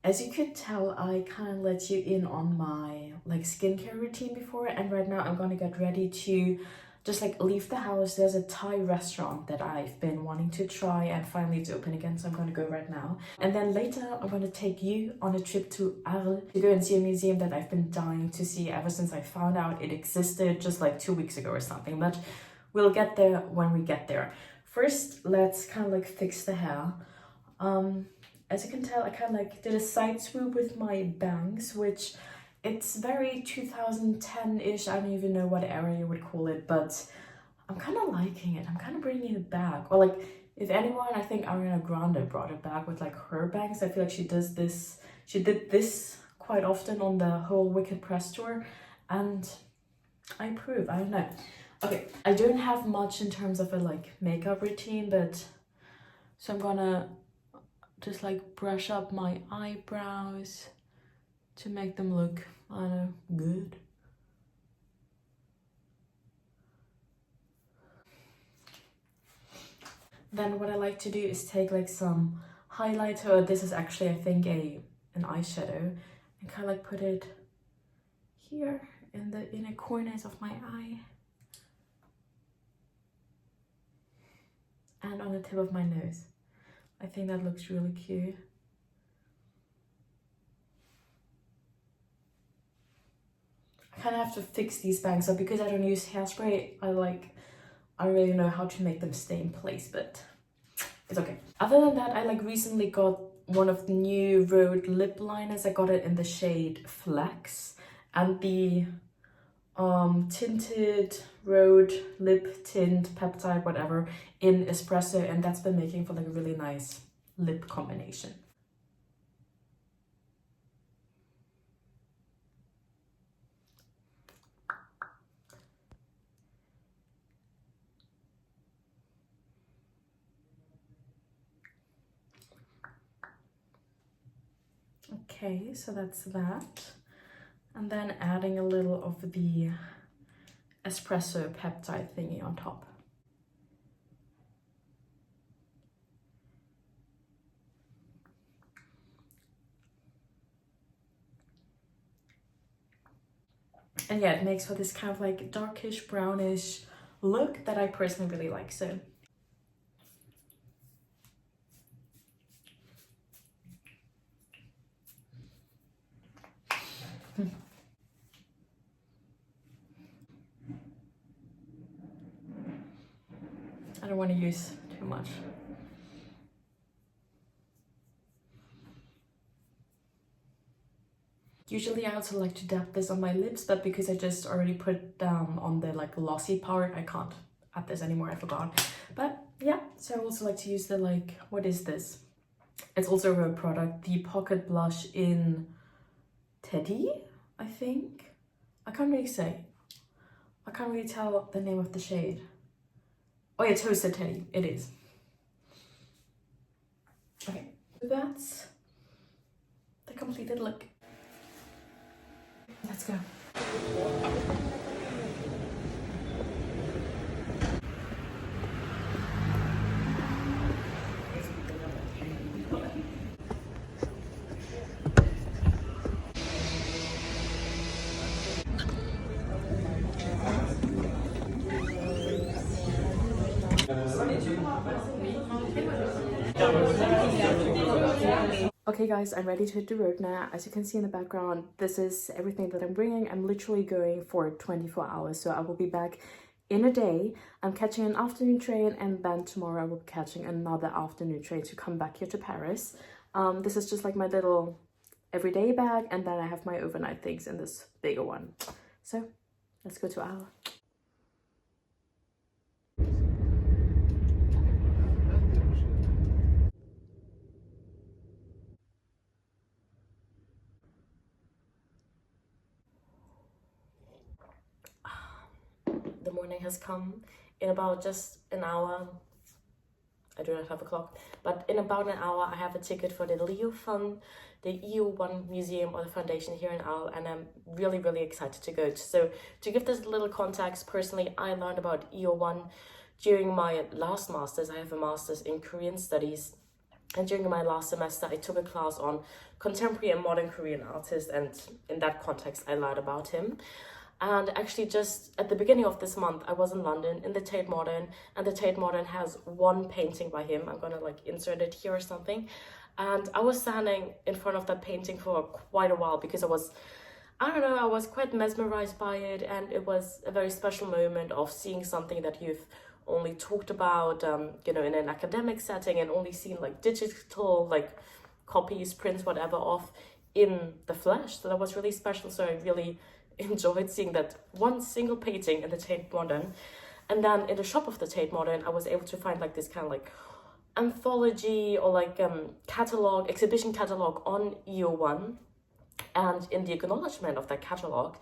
As you could tell, I kind of let you in on my like skincare routine before, and right now I'm gonna get ready to just like leave the house. There's a Thai restaurant that I've been wanting to try and finally it's open again, so I'm gonna go right now. And then later I'm gonna take you on a trip to Arles to go and see a museum that I've been dying to see ever since I found out it existed just like 2 weeks ago or something, but we'll get there when we get there. First, let's kind of like fix the hair. As you can tell, I kind of like did a side swoop with my bangs, which it's very 2010-ish. I don't even know what era you would call it, but I'm kind of liking it. I'm kind of bringing it back. Or like, if anyone, I think Ariana Grande brought it back with like her bangs. I feel like she did this quite often on the whole Wicked press tour, and I approve. I don't know. Okay, I don't have much in terms of a like makeup routine, but so I'm gonna just like brush up my eyebrows to make them look, I don't know, good. Then what I like to do is take like some highlighter. This is actually, I think, an eyeshadow, and kind of like put it here in the inner corners of my eye and on the tip of my nose. I think that looks really cute. I kind of have to fix these bangs up because I don't use hairspray. I don't really know how to make them stay in place, but it's okay. Other than that, I like recently got one of the new Vogue lip liners. I got it in the shade Flex, and the tinted Road lip tint peptide whatever in espresso, and that's been making for like a really nice lip combination. Okay, so that's that, and then adding a little of the espresso peptide thingy on top. And yeah, it makes for this kind of like darkish brownish look that I personally really like. So I don't want to use too much. Usually I also like to dab this on my lips, but because I just already put on the like glossy part, I can't add this anymore, I forgot. But yeah, so I also like to use the like, what is this? It's also a Vogue product, the Pocket Blush in Teddy, I think. I can't really say. I can't really tell the name of the shade. Oh yeah, Toasted Teddy, it is. Okay, so that's the completed look. Let's go. Okay guys, I'm ready to hit the road now. As you can see in the background, this is everything that I'm bringing. I'm literally going for 24 hours, so I will be back in a day. I'm catching an afternoon train, and then tomorrow I will be catching another afternoon train to come back here to Paris. This is just like my little everyday bag, and then I have my overnight things in this bigger one. So let's go to Arles. The morning has come. In about just an hour, I do not have a clock, but in about an hour I have a ticket for the Lee Ufan, the EU1 museum or the foundation here in Arles, and I'm really excited to go. So to give this little context, personally I learned about EU1 during my last master's. I have a master's in Korean studies, And during my last semester, I took a class on contemporary and modern Korean artists, and in that context, I learned about him. And actually, just at the beginning of this month, I was in London in the Tate Modern, and the Tate Modern has one painting by him. I'm gonna like insert it here or something. And I was standing in front of that painting for quite a while because I don't know, I was quite mesmerized by it, and it was a very special moment of seeing something that you've only talked about, you know, in an academic setting, and only seen like digital, like copies, prints, whatever, of in the flesh. So that was really special. So I really enjoyed seeing that one single painting in the Tate Modern. And then in the shop of the Tate Modern, I was able to find like this kind of like anthology or like catalog, exhibition catalog on EO1. And in the acknowledgement of that catalog,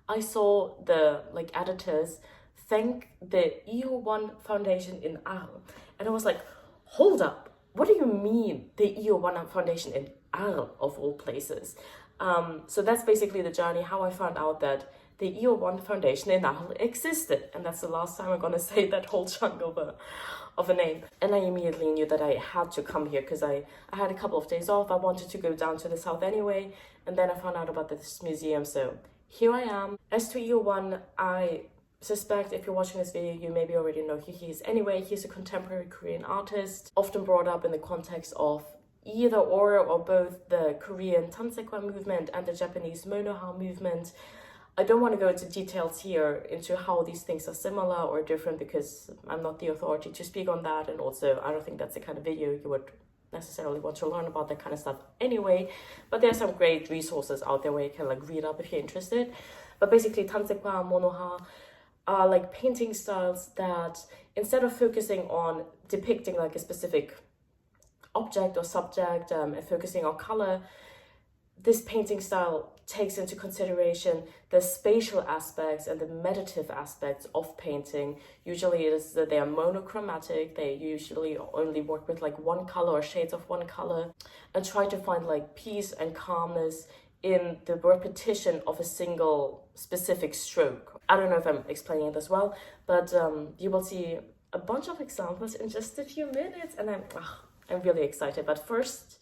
I saw the like editors thank the EO1 Foundation in Arles. And I was like, hold up, what do you mean the EO1 Foundation in Arles, of all places? So that's basically the journey, how I found out that the EO1 Foundation in Arles existed. And that's the last time I'm gonna say that whole chunk of a name. And I immediately knew that I had to come here because I had a couple of days off. I wanted to go down to the south anyway. And then I found out about this museum, so here I am. As to EO1, I suspect if you're watching this video, you maybe already know who he is. Anyway, he's a contemporary Korean artist, often brought up in the context of either or both the Korean Tansekwa movement and the Japanese Monoha movement. I don't want to go into details here into how these things are similar or different because I'm not the authority to speak on that, and also I don't think that's the kind of video you would necessarily want to learn about that kind of stuff anyway. But there's some great resources out there where you can like read up if you're interested. But basically, Tansekwa, Monoha are like painting styles that instead of focusing on depicting like a specific object or subject and focusing on color, this painting style takes into consideration the spatial aspects and the meditative aspects of painting. Usually it is that they are monochromatic. They usually only work with like one color or shades of one color, and try to find like peace and calmness in the repetition of a single specific stroke. I don't know if I'm explaining this well, but you will see a bunch of examples in just a few minutes, and I'm really excited. But first,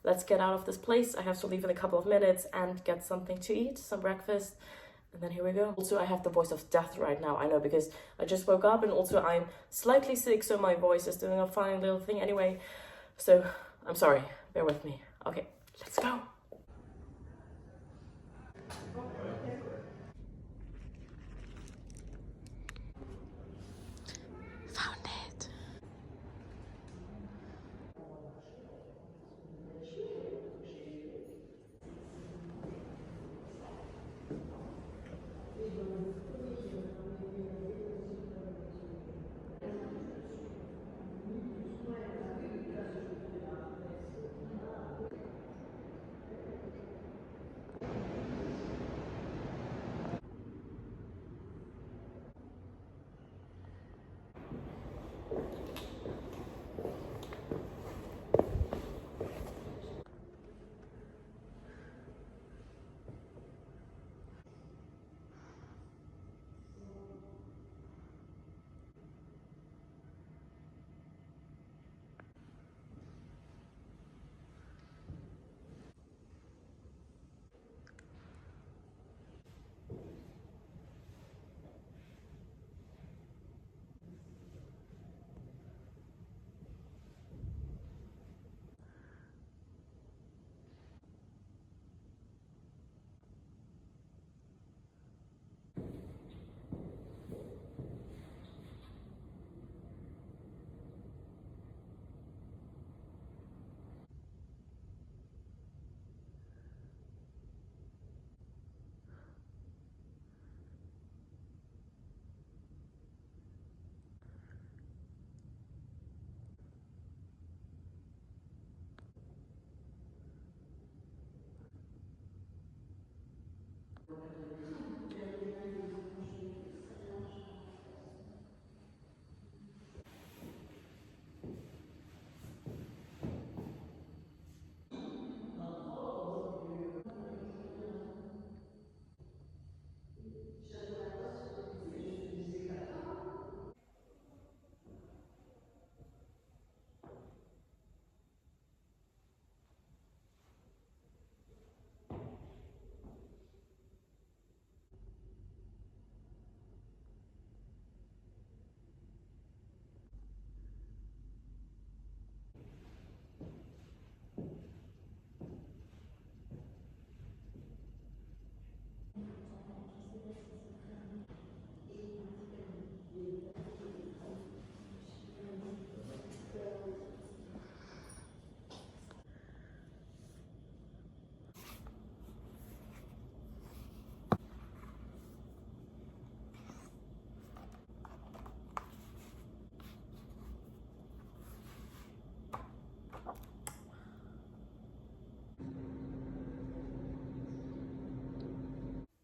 let's get out of this place. I have to leave in a couple of minutes and get something to eat, some breakfast, and then here we go. Also, I have the voice of death right now, I know, because I just woke up, and also I'm slightly sick, so my voice is doing a fine little thing anyway. So I'm sorry, bear with me. Okay, let's go. Found it.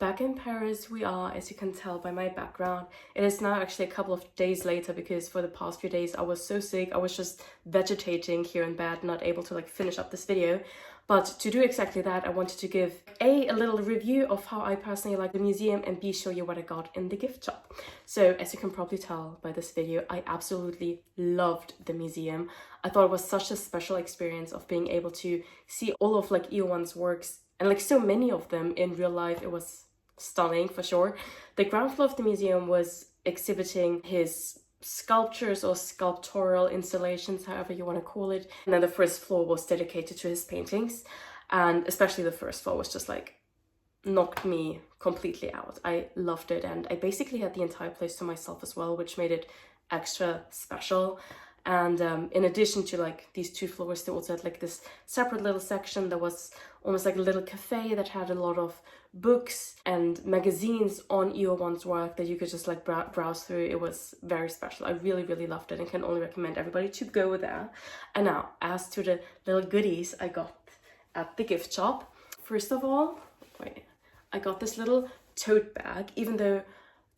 Back in Paris we are, as you can tell by my background. It is now actually a couple of days later because for the past few days I was so sick, I was just vegetating here in bed, not able to like finish up this video. But to do exactly that, I wanted to give a little review of how I personally like the museum, and B, show you what I got in the gift shop. So as you can probably tell by this video, I absolutely loved the museum. I thought it was such a special experience of being able to see all of like Ufan's works, and like so many of them in real life. It was stunning for sure. The ground floor of the museum was exhibiting his sculptures or sculptural installations, however you want to call it. And then the first floor was dedicated to his paintings. And especially the first floor was just like knocked me completely out. I loved it. And I basically had the entire place to myself as well, which made it extra special. And in addition to like these 2 floors, they also had like this separate little section that was almost like a little cafe that had a lot of books and magazines on Ufan's work that you could just like browse through. It was very special. I really, really loved it and can only recommend everybody to go there. And now, as to the little goodies I got at the gift shop. First of all, I got this little tote bag, even though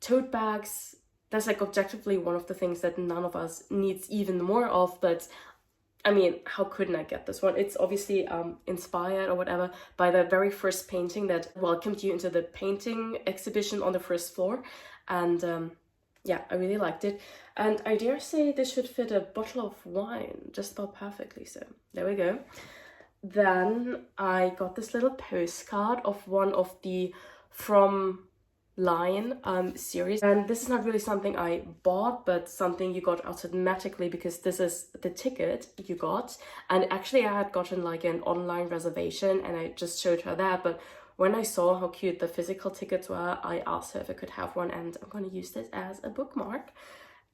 tote bags, that's like objectively one of the things that none of us needs even more of, but I mean, how couldn't I get this one? It's obviously inspired or whatever by the very first painting that welcomed you into the painting exhibition on the first floor. And yeah, I really liked it. And I dare say this should fit a bottle of wine just about perfectly. So there we go. Then I got this little postcard of one of the From Line series, and this is not really something I bought, but something you got automatically because this is the ticket you got. And actually I had gotten like an online reservation and I just showed her that, but when I saw how cute the physical tickets were, I asked her if I could have one, and I'm going to use this as a bookmark.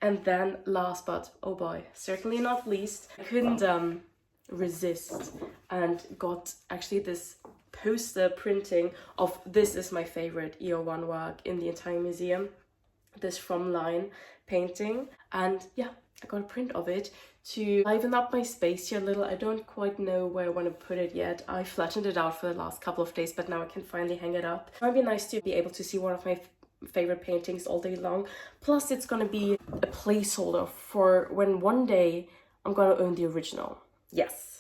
And then last but oh boy, certainly not least, I couldn't resist and got actually this poster printing of This Is My Favorite Ufan work in the entire museum, this From Line painting. And yeah, I got a print of it to liven up my space here a little. I don't quite know where I want to put it yet. I flattened it out for the last couple of days, but now I can finally hang it up. It might be nice to be able to see one of my favorite paintings all day long. Plus it's going to be a placeholder for when one day I'm going to own the original. Yes.